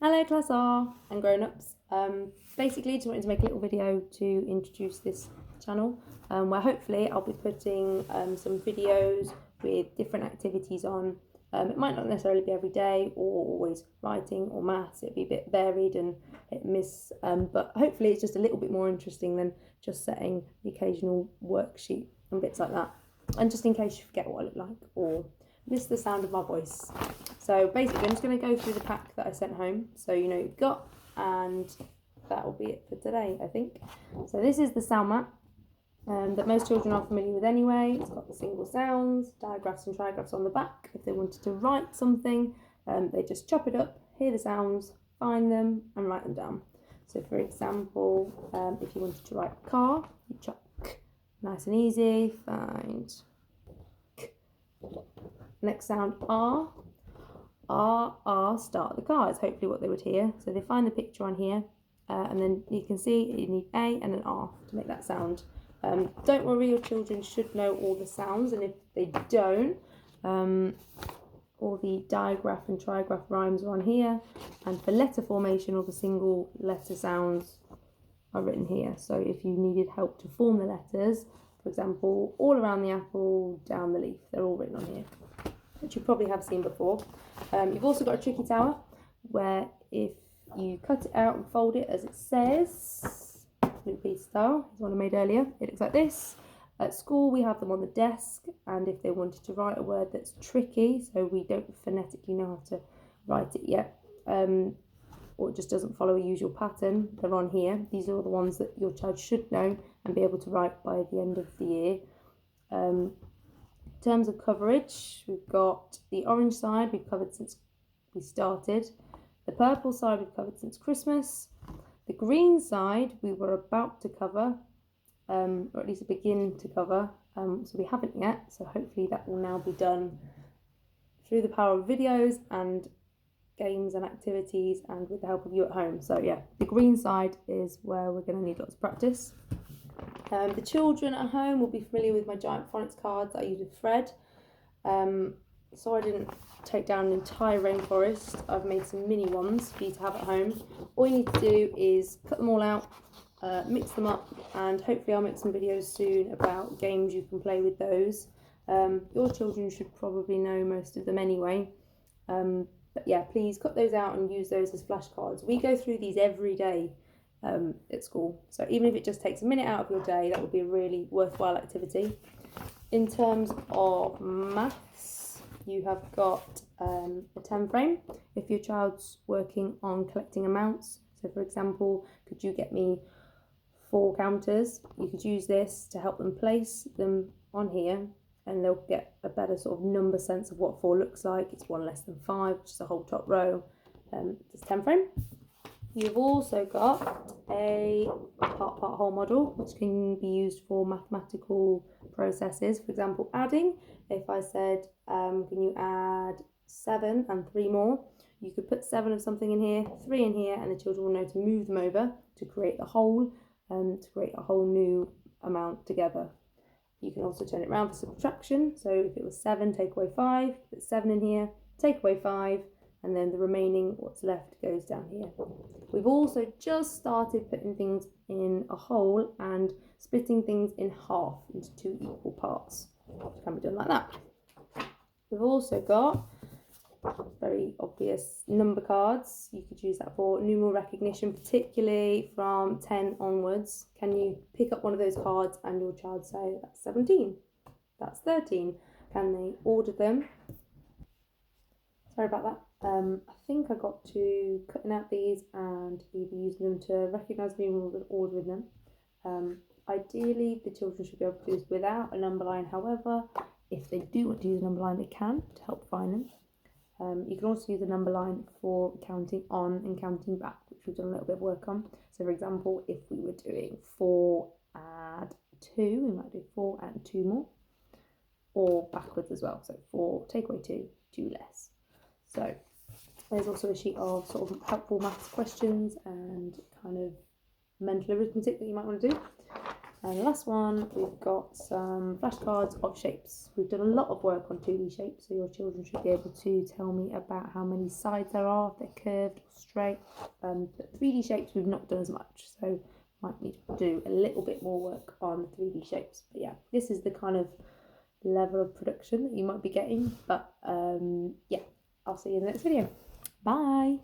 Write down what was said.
Hello Class R and grown-ups. Basically just wanted to make a little video to introduce this channel where hopefully I'll be putting some videos with different activities on. It might not necessarily be every day or always writing or maths. It'll be a bit varied and but hopefully it's just a little bit more interesting than just setting the occasional worksheet and bits like that. And just in case you forget what I look like or miss the sound of my voice. So basically I'm just going to go through the pack that I sent home so you know what you've got, and that will be it for today, I think. So this is the sound map that most children are familiar with anyway. It's got the single sounds, digraphs and trigraphs on the back. If they wanted to write something, they just chop it up, hear the sounds, find them and write them down. So for example, if you wanted to write car, you chop k, nice and easy, find k. Next sound R. R, start the car is hopefully what they would hear. So they find the picture on here and then you can see you need A and an R to make that sound. Don't worry, your children should know all the sounds, and if they don't, all the digraph and trigraph rhymes are on here, and for letter formation all the single letter sounds are written here. So if you needed help to form the letters, for example, all around the apple, down the leaf, they're all written on here, which you probably have seen before. You've also got a tricky tower where if you cut it out and fold it as it says, little piece style, is one I made earlier, it looks like this. At school we have them on the desk, and if they wanted to write a word that's tricky, so we don't phonetically know how to write it yet, or it just doesn't follow a usual pattern, they're on here. These are all the ones that your child should know and be able to write by the end of the year. In terms of coverage, we've got the orange side we've covered since we started. The purple side we've covered since Christmas. The green side we were about to cover, or at least begin to cover, so we haven't yet. So hopefully that will now be done through the power of videos and games and activities and with the help of you at home. So yeah, the green side is where we're going to need lots of practice. The children at home will be familiar with my giant phonics cards that I use with Fred. So I didn't take down an entire rainforest. I've made some mini ones for you to have at home. All you need to do is cut them all out, mix them up, and hopefully I'll make some videos soon about games you can play with those. Your children should probably know most of them anyway. But yeah, please cut those out and use those as flashcards. We go through these every day at school, so even if it just takes a minute out of your day, that would be a really worthwhile activity. In terms of maths, you have got a 10 frame if your child's working on collecting amounts. So for example, could you get me 4 counters? You could use this to help them place them on here, and they'll get a better sort of number sense of what 4 looks like. It's 1 less than 5, which is the whole top row. It's 10 frame. You've also got a part whole model, which can be used for mathematical processes. For example, adding. If I said, can you add 7 and 3 more? You could put 7 of something in here, 3 in here, and the children will know to move them over to create the whole, to create a whole new amount together. You can also turn it around for subtraction. So if it was 7, take away 5, put 7 in here, take away 5, and then the remaining, what's left, goes down here. We've also just started putting things in a whole and splitting things in half into 2 equal parts. It can be done like that. We've also got very obvious number cards. You could use that for numeral recognition, particularly from 10 onwards. Can you pick up one of those cards and your child say, that's 17, that's 13? Can they order them? Sorry about that. I think I got to cutting out these and either using them to recognise numerals and ordering them. Ideally, the children should be able to do this without a number line. However, if they do want to use a number line, they can to help find them. You can also use a number line for counting on and counting back, which we've done a little bit of work on. So for example, if we were doing 4 add 2, we might do 4 and 2 more, or backwards as well. So 4 take away 2, 2 less. So there's also a sheet of sort of helpful maths questions and kind of mental arithmetic that you might want to do. And the last one, we've got some flashcards of shapes. We've done a lot of work on 2D shapes, so your children should be able to tell me about how many sides there are, if they're curved or straight. But 3D shapes we've not done as much, so might need to do a little bit more work on 3D shapes. But yeah, this is the kind of level of production that you might be getting. But yeah, I'll see you in the next video. Bye!